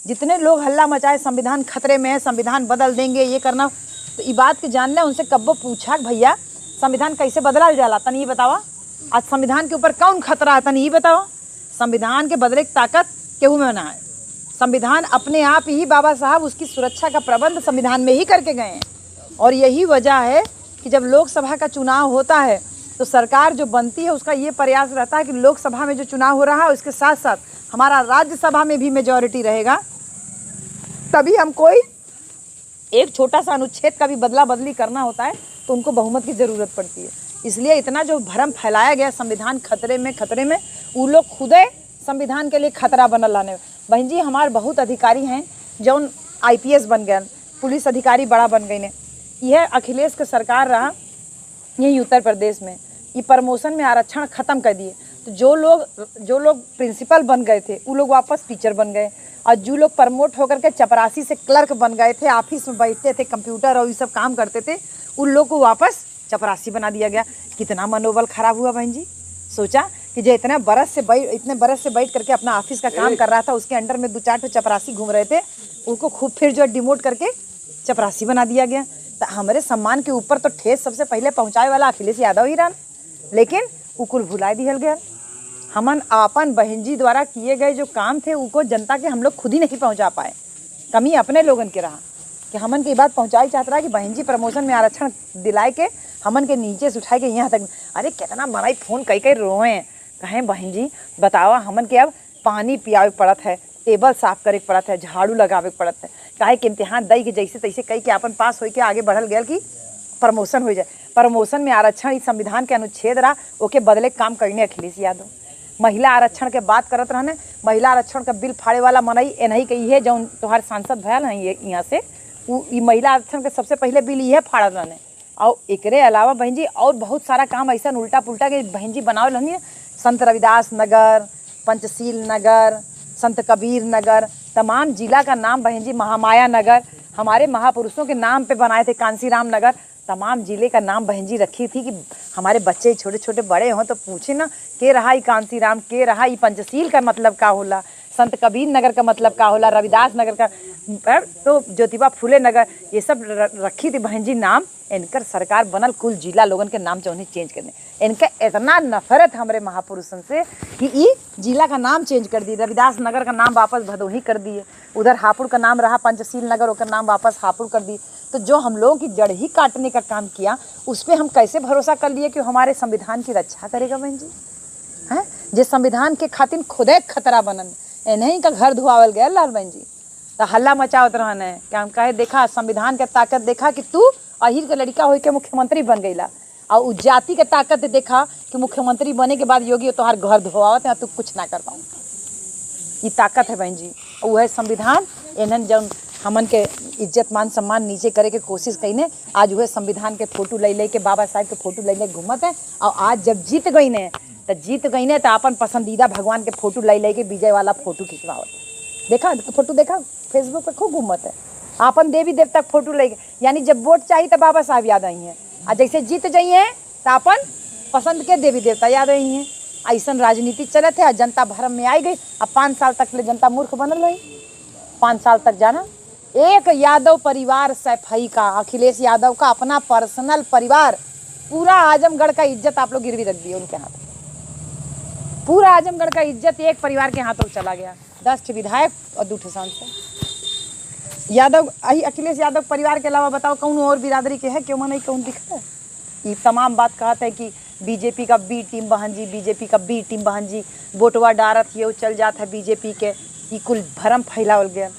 जितने लोग हल्ला मचाए संविधान खतरे में है, संविधान बदल देंगे, ये करना, तो ये बात के जानने उनसे कब्बो पूछा भैया संविधान कैसे बदला जाला, तनी ये बतावा। आज संविधान के ऊपर कौन खतरा है, तनी ये बतावा। संविधान के बदले की ताकत केहू में ना है। संविधान अपने आप ही बाबा साहब उसकी सुरक्षा का प्रबंध संविधान में ही करके गए हैं। और यही वजह है कि जब लोकसभा का चुनाव होता है तो सरकार जो बनती है उसका ये प्रयास रहता है कि लोकसभा में जो चुनाव हो रहा है उसके साथ साथ हमारा राज्यसभा में भी मेजॉरिटी रहेगा, तभी हम कोई एक छोटा सा अनुच्छेद का भी बदला बदली करना होता है तो उनको बहुमत की ज़रूरत पड़ती है। इसलिए इतना जो भ्रम फैलाया गया संविधान खतरे में, वो लोग खुदे संविधान के लिए खतरा बनल लाने। बहन जी हमारे बहुत अधिकारी हैं जो IPS बन गए, पुलिस अधिकारी बड़ा बन गई ने। यह अखिलेश के सरकार रहा यही उत्तर प्रदेश में, ये प्रमोशन में आरक्षण ख़त्म कर दिए। तो जो लोग प्रिंसिपल बन गए थे वो लोग वापस टीचर बन गए, और जो लोग प्रमोट होकर के चपरासी से क्लर्क बन गए थे, ऑफिस में बैठते थे, कंप्यूटर और ये सब काम करते थे, उन लोग को वापस चपरासी बना दिया गया। कितना मनोबल खराब हुआ बहन जी। सोचा कि जो इतने बरस से बैठ करके अपना ऑफिस का काम कर रहा था, उसके अंडर में 2-4 चपरासी घूम रहे थे, उनको खूब फिर जो डिमोट करके चपरासी बना दिया गया। तो हमारे सम्मान के ऊपर तो ठेस सबसे पहले पहुँचाए वाला अखिलेश यादव ही रहा, लेकिन वो कुल भुला दिया गया। हमन अपन बहन जी द्वारा किए गए जो काम थे उनको जनता के हम लोग खुद ही नहीं पहुंचा पाए। कमी अपने लोगन के रहा कि हमन की बात पहुंचाई चाहता रहा कि बहन जी प्रमोशन में आरक्षण दिलाए के हमन के नीचे से उठाए के यहाँ तक। अरे कितना मनाई फ़ोन कई रोए हैं, कहें बहन जी बतावा हमन के अब पानी पियावे पड़त है, टेबल साफ करे पड़त है, झाड़ू लगावे पड़त है, काहे कि इम्तिहान दई के जैसे तैसे कई के अपन पास हो के आगे बढ़ल गया कि प्रमोशन हो जाए। प्रमोशन में आरक्षण इस संविधान के अनुच्छेद रहा, ओके बदले काम करने अखिलेश यादव। महिला आरक्षण के बात करत रहने, महिला आरक्षण का बिल फाड़े वाला मनई एनही कही है जो तुम्हार सांसद भयल हैं ये यहाँ से, वो महिला आरक्षण के सबसे पहले बिल ये फाड़ल रहने। और एकरे अलावा बहन जी और बहुत सारा काम ऐसा उल्टा पुल्टा के बहन जी बनावल रहनी है। संत रविदास नगर, पंचशील नगर, संत कबीर नगर, तमाम जिला का नाम बहन जी, महामाया नगर हमारे महापुरुषों के नाम पे बनाए थे, कांसीराम नगर, तमाम जिले का नाम बहन जी रखी थी कि हमारे बच्चे छोटे छोटे बड़े हों तो पूछे ना के रहा कांसीराम, के रहा पंचशील का मतलब का होला, संत कबीर नगर का मतलब का होला, रविदास नगर का, तो ज्योतिबा फुले नगर, ये सब रखी थी बहन जी नाम। इनकर सरकार बनल कुल जिला लोगन के नाम चाहे चेंज करने। इनका इतना नफरत हमारे महापुरुषों से कि ये जिला का नाम चेंज कर दी, रविदास नगर का नाम वापस भदोही कर दिए, उधर हापुड़ का नाम रहा पंचशील नगर, उसका नाम वापस हापुड़ कर दी। तो जो हम लोगों की जड़ ही काटने का काम किया उस पर हम कैसे भरोसा कर लिए कि हमारे संविधान की रक्षा करेगा बहन जी। हैं जिस संविधान के खातिर खुदे खतरा बनन, इन्हीं का घर धुआवल गया लाल बहन जी। तो हल्ला मचावत रहने कि हम कहे देखा संविधान के ताकत, देखा कि तू अहिर के लड़का हो के मुख्यमंत्री बन गईला, और उस जाति के ताकत देखा कि मुख्यमंत्री बने के बाद योगी तोहार घर धोआवत है, तू कुछ ना कर पाऊँ। ये ताकत है बहन जी, वो है संविधान। इन्हन जब हमन के इज्जत मान सम्मान नीचे करे के कोशिश कईने, आज वह संविधान के फोटो ले के, बाबा साहब के फोटो ले घूमत है। और आज जब जीत गई ने तो अपन पसंदीदा भगवान के फोटो ले के विजय वाला फोटो खिंचवावत। देखा फोटो, देखा फेसबुक पे खूब घूमत है अपन देवी देवता के फोटो ले के, यानी जब वोट चाहिए तो बाबा साहब याद आई हैं, और जैसे जीत जाइए तो अपन पसंद के देवी देवता याद आई हैं। ऐसा राजनीति चलत है, जनता भरम में आई गई। अब 5 साल तक ले जनता मूर्ख बनल रही। 5 साल तक जाना एक यादव परिवार सैफई का, अखिलेश यादव का अपना पर्सनल परिवार, पूरा आजमगढ़ का इज्जत आप लोग गिरवी रख दिए उनके हाथ। पूरा आजमगढ़ का इज्जत एक परिवार के हाथों चला गया। 10 विधायक और 2 सांसद। यादव अखिलेश यादव परिवार के अलावा बताओ कौन और बिरादरी के है, क्यों मन कौन दिखता है। ये तमाम बात कहते हैं कि बीजेपी का बी टीम बहन जी, बीजेपी का बी टीम बहन जी, वोटवा डारत ये चल जाता है बीजेपी के। ये कुल भरम फैलावल गया।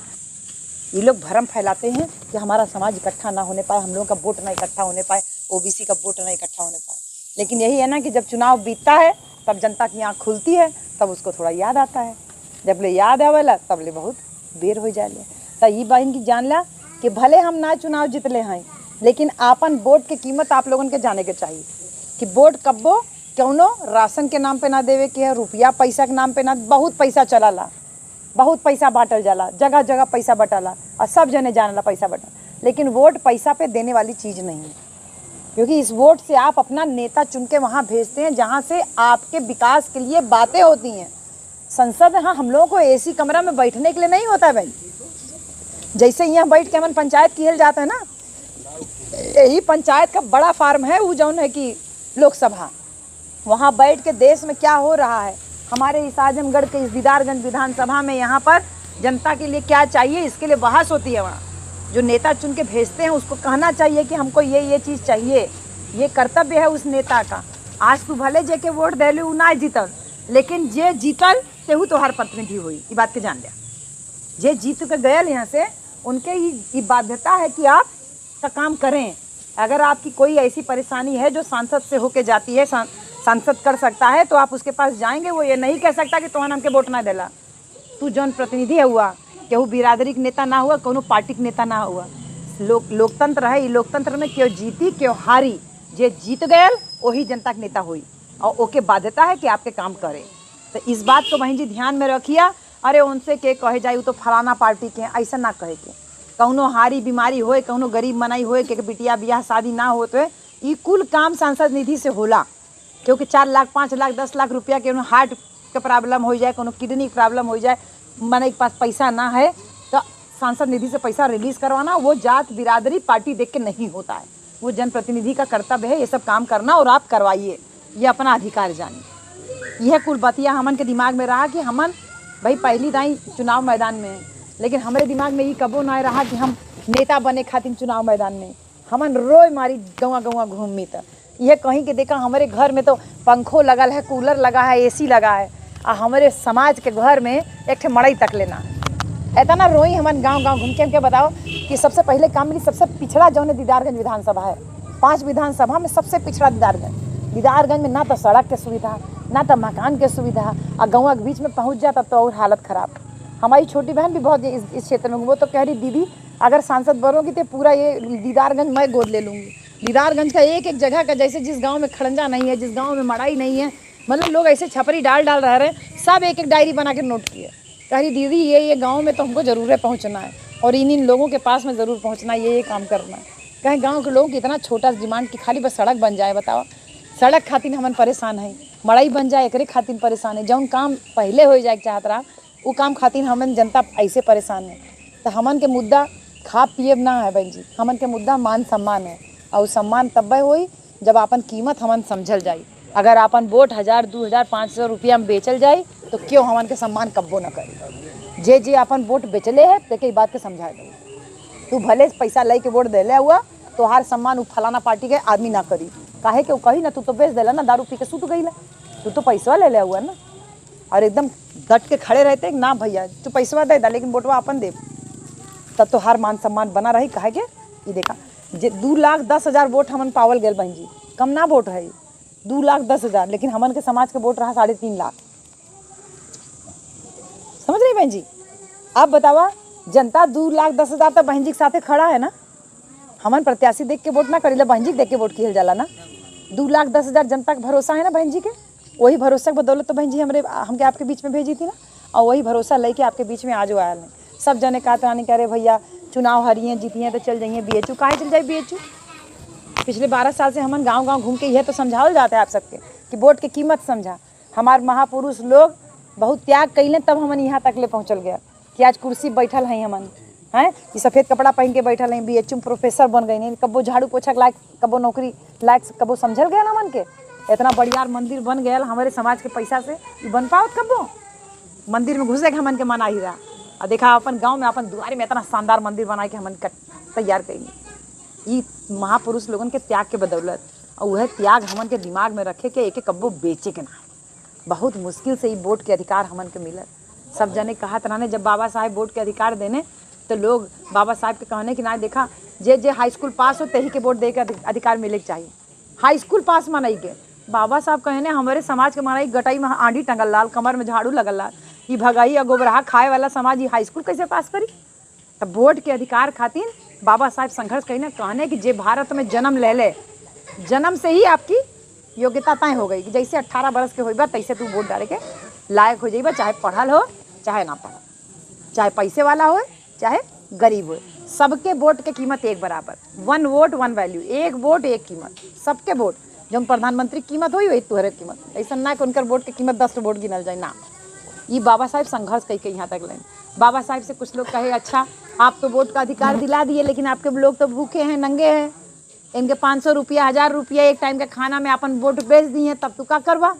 ये लोग भरम फैलाते हैं कि हमारा समाज इकट्ठा ना होने पाए, हम लोगों का वोट ना इकट्ठा होने पाए, ओबीसी का वोट ना इकट्ठा होने पाए। लेकिन यही है ना कि जब चुनाव बीतता है तब जनता की आँख खुलती है, तब उसको थोड़ा याद आता है। जब ले याद आवेला तब ले बहुत देर हो जाए। तो ये बहन की जान ला कि भले हम ना चुनाव जीतले हैं, लेकिन आपन वोट की कीमत आप लोगन के जाने के चाहिए कि वोट कब्बो क्यों राशन के नाम पे ना देवे के है, रुपया पैसा के नाम पे ना। बहुत पैसा चलाला, बहुत पैसा बांटल जाला, जगह जगह पैसा बटाला और सब जने जानला पैसा बटा। लेकिन वोट पैसा पे देने वाली चीज़ नहीं है, क्योंकि इस वोट से आप अपना नेता चुन के वहाँ भेजते हैं जहाँ से आपके विकास के लिए बातें होती हैं। संसद हाँ हम लोगों को एसी कमरा में बैठने के लिए नहीं होता है भाई। जैसे यहाँ बैठ के हमन पंचायत किहल जाता है ना, यही पंचायत का बड़ा फार्म है वो जौन है कि लोकसभा। वहाँ बैठ के देश में क्या हो रहा है, हमारे इस आजमगढ़ के इस दीदारगंज विधानसभा में यहाँ पर जनता के लिए क्या चाहिए, इसके लिए बहस होती है। वहाँ जो नेता चुन के भेजते हैं उसको कहना चाहिए कि हमको ये चीज़ चाहिए, ये कर्तव्य है उस नेता का। आज तू भले जे के वोट दे उ ना जीतल, लेकिन जे जीतल तेहू तोहार प्रतिनिधि हुई, ये बात के जान लिया। जे जीत के गयल यहाँ से उनके ही बाध्यता है कि आप का काम करें। अगर आपकी कोई ऐसी परेशानी है जो सांसद से होके जाती है, सांसद कर सकता है, तो आप उसके पास जाएंगे। वो ये नहीं कह सकता कि तोहन हमके वोट ना देला। तू जौन प्रतिनिधि है हुआ, केहू बिरादरी के नेता ना हुआ, कोनो पार्टी के नेता ना हुआ। लोकतंत्र है, लोकतंत्र में क्यों जीती क्यों हारी, जे जीत गयल वही जनता के नेता हुई और ओके बाध्यता है कि आपके काम करे। तो इस बात को बहन जी ध्यान में रखिए। अरे उनसे के कहे जाए तो फलाना पार्टी के, ऐसा ना कहे के। कौनो हारी बीमारी होए, कौनो गरीब मनाई होए, के बिटिया बियाह शादी ना हो, तो ये कुल काम सांसद निधि से होला। क्योंकि 4 लाख 5 लाख 10 लाख रुपया के हार्ट के प्रॉब्लम हो जाए, कोनो किडनी की प्रॉब्लम हो जाए, मने के पास पैसा ना है, तो सांसद निधि से पैसा रिलीज़ करवाना वो जात बिरादरी पार्टी देख के नहीं होता है। वो जनप्रतिनिधि का कर्तव्य है ये सब काम करना, और आप करवाइए, ये अपना अधिकार जानिए। यह कुल बतिया हमन के दिमाग में रहा कि हमन भाई पहली दाई चुनाव मैदान में, लेकिन हमारे दिमाग में ये कबो ना रहा कि हम नेता बने खातिर चुनाव मैदान में। हमन रोज मारी गौवा गौवा घूमी। तो यह कहीं के देखा हमारे घर में तो पंखो लगल है, कूलर लगा है, एसी लगा है, और हमारे समाज के घर में एक ठे मड़ई तक लेना इतना रोई। हमन गांव गांव घूम के बताओ कि सबसे पहले काम मिली, सबसे पिछड़ा जौन है दीदारगंज विधानसभा है। 5 विधानसभा में सबसे पिछड़ा दीदारगंज में ना तो सड़क के सुविधा, ना तो मकान के सुविधा, और गाँव के बीच में पहुँच जाता तो और हालत ख़राब। हमारी छोटी बहन भी बहुत इस क्षेत्र में, वो तो कह रही दीदी अगर सांसद बनोगी तो पूरा ये दीदारगंज मैं गोद ले लूँगी। दीदारगंज का एक एक जगह का, जैसे जिस गांव में खड़ंजा नहीं है, जिस गांव में मड़ाई नहीं है, मतलब लोग ऐसे छपरी डाल रह रहे हैं, सब एक एक डायरी बना के नोट किए। कह रही दीदी ये गांव में तो हमको ज़रूर पहुंचना है, और इन लोगों के पास में ज़रूर पहुंचना है, ये काम करना है। कहीं गांव के लोगों की इतना छोटा डिमांड कि खाली बस सड़क बन जाए। बताओ, सड़क खातिर हमन परेशान है, मड़ाई बन जाए एकरे खातिर परेशान है। जौन काम पहले हो जाए चाहत रहा वो काम खातिर हमन जनता ऐसे परेशान है। तो हमन के मुद्दा खा पिए ना है बहन जी, हमन के मुद्दा मान सम्मान है, और सम्मान तब होई जब अपन कीमत हमन समझल जाए। अगर अपन वोट 1000 2000 500 रुपया में बेचल जाए तो क्यों हमन के सम्मान कब्बो न करे। जे अपन वोट बेचले है तो कई बात के समझा दो। तू भले पैसा ले के वोट देले हुआ तो हर सम्मान उ फलाना पार्टी के आदमी ना करी, काहे के कही ना तू तो बेच देला ना, दारू पी के सुत गई ना, तू तो पैसा ले हुआ ना। और एकदम डट के खड़े रहते ना भैया तू पैसा दे दा लेकिन वोटवा अपन दे, तब तो हर मान सम्मान बना रही। काहे के ये देखा जे 2,10,000 वोट हमन पावल गए बहन जी, कम ना वोट है 2,10,000, लेकिन हमन के समाज के वोट रहा 3.5 लाख। समझ रही बहन जी? आप बतावा जनता 2,10,000 तो बहन जी के साथे खड़ा है ना। हमन प्रत्याशी देख के वोट ना करी, बहन जी देख के वोट किया जाला ना। 2,10,000 जनता का भरोसा है ना बहन जी के, वही भरोसा के बदौलत तो बहन जी हमके आपके बीच में भेजी थी ना, और वही भरोसा लेके आपके बीच में आज आया नहीं। सब जने कहते आने कह रहे भैया चुनाव हारिए जीतिए तो चल जाइए BHU। काहे चल जाए BHU? पिछले 12 साल से हमन गांव-गांव घूम के यह तो समझावल जाता है आप सबके कि वोट के कीमत समझा। हमार महापुरुष लोग बहुत त्याग कैले तब हमन यहाँ तक ले पहुँचल गया कि आज कुर्सी बैठल हैं हमन हैं, ये सफ़ेद कपड़ा पहन के बैठल हैं, BHU में प्रोफेसर बन गई। नहीं कबो झाड़ू पोछा लायक, कबो नौकरी लायक, कबो समझल गया ना मन के। इतना बढ़िया मंदिर बन गया हमारे समाज के पैसा से, ये बन पाओ कबो। मंदिर में घुसे के हमन के मना ही रहा, और देखा अपन गांव में अपन दुआरे में इतना शानदार मंदिर बना के हमन तैयार करेंगे। ये महापुरुष लोगन के त्याग के बदौलत, और वह त्याग हमन के दिमाग में रखे के एक कब्बो बेचे के ना। बहुत मुश्किल से ये वोट के अधिकार हमन के मिलत। सब जने कहत रहने जब बाबा साहेब वोट के अधिकार देने तो लोग बाबा साहेब के कहने कि ना देखा जे हाई स्कूल पास हो तही के वोट दे के अधिकार मिले के चाहिए। हाई स्कूल पास मनाई के बाबा साहब कहने हमारे समाज के मनाई गटाई में आंधी टंगल लाल, कमर में झाड़ू लगल लाल, ये भगाई या गोबराहा खाए वाला समाज ये हाई स्कूल कैसे पास करी। तब वोट के अधिकार खातिर बाबा साहब संघर्ष कही ना, कहने कि जे भारत में जन्म ले ले, जन्म से ही आपकी योग्यता तय हो गई कि जैसे 18 बरस के होइबा तैसे तू वोट डाले के लायक हो जाइबा, चाहे पढ़ल हो चाहे ना पढ़ल, चाहे पैसे वाला हो चाहे गरीब हो, सबके वोट के कीमत एक बराबर। 1 वोट 1 वैल्यू, 1 वोट 1 कीमत, सबके वोट। जब प्रधानमंत्री कीमत हुई वही तुहरे कीमत, ऐसा ना कि उनकर वोट की कीमत 10 वोट गिनल जाए ना। ये बाबा साहेब संघर्ष कई यहाँ तक लें। बाबा साहेब से कुछ लोग कहे अच्छा आप तो वोट का अधिकार दिला दिए, लेकिन आपके लोग तो भूखे हैं, नंगे हैं, इनके 500 रुपया 1000 रुपया एक टाइम के खाना में अपन वोट बेच दिए, तब तू का करवा।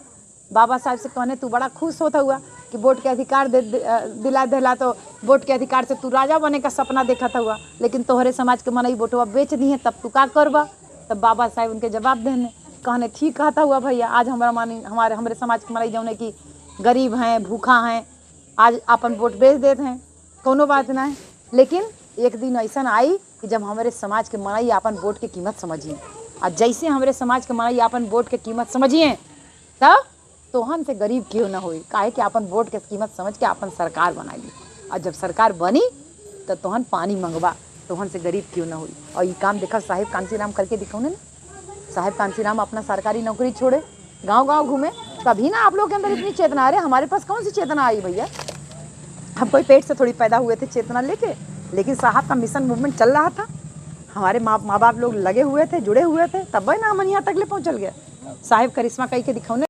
बाबा साहब से कहने तू बड़ा खुश होता हुआ कि वोट के अधिकार दिला तो वोट के अधिकार से तू राजा बने का सपना देखा था हुआ, लेकिन तोहरे समाज के मनई वोटवा बेच दिए, तब तू का करवा। तब बाबा साहब उनके जवाब देने कहने ठीक कहता हुआ भैया, आज हमारे समाज के मनई जौने की गरीब हैं, भूखा हैं, आज अपन वोट बेच देते हैं, कोनो बात ना है। लेकिन एक दिन ऐसा आई कि जब हमारे समाज के मनई अपन वोट की कीमत समझिए, और जैसे हमारे समाज के मनई अपन वोट की कीमत समझिए, तब तोहन से गरीब क्यों ना होई, काहे कि अपन वोट के कीमत समझ के अपन सरकार बनाई, और जब सरकार बनी तो तोहन पानी मंगवा, तोहन से गरीब क्यों ना हुई। और ये काम देखा साहिब कांसीराम करके दिखौने ना। साहिब कांसीराम अपना सरकारी नौकरी छोड़े गांव-गांव घूमे, तभी ना आप लोग के अंदर इतनी चेतना। अरे हमारे पास कौन सी चेतना आई भैया, हम कोई पेट से थोड़ी पैदा हुए थे चेतना लेके, लेकिन साहब का मिशन मूवमेंट चल रहा था, हमारे माँ बाप लोग लगे हुए थे, जुड़े हुए थे, तब ना हम यहाँ तक ले पहुँचल गया। साहिब करिश्मा कही के दिखौने।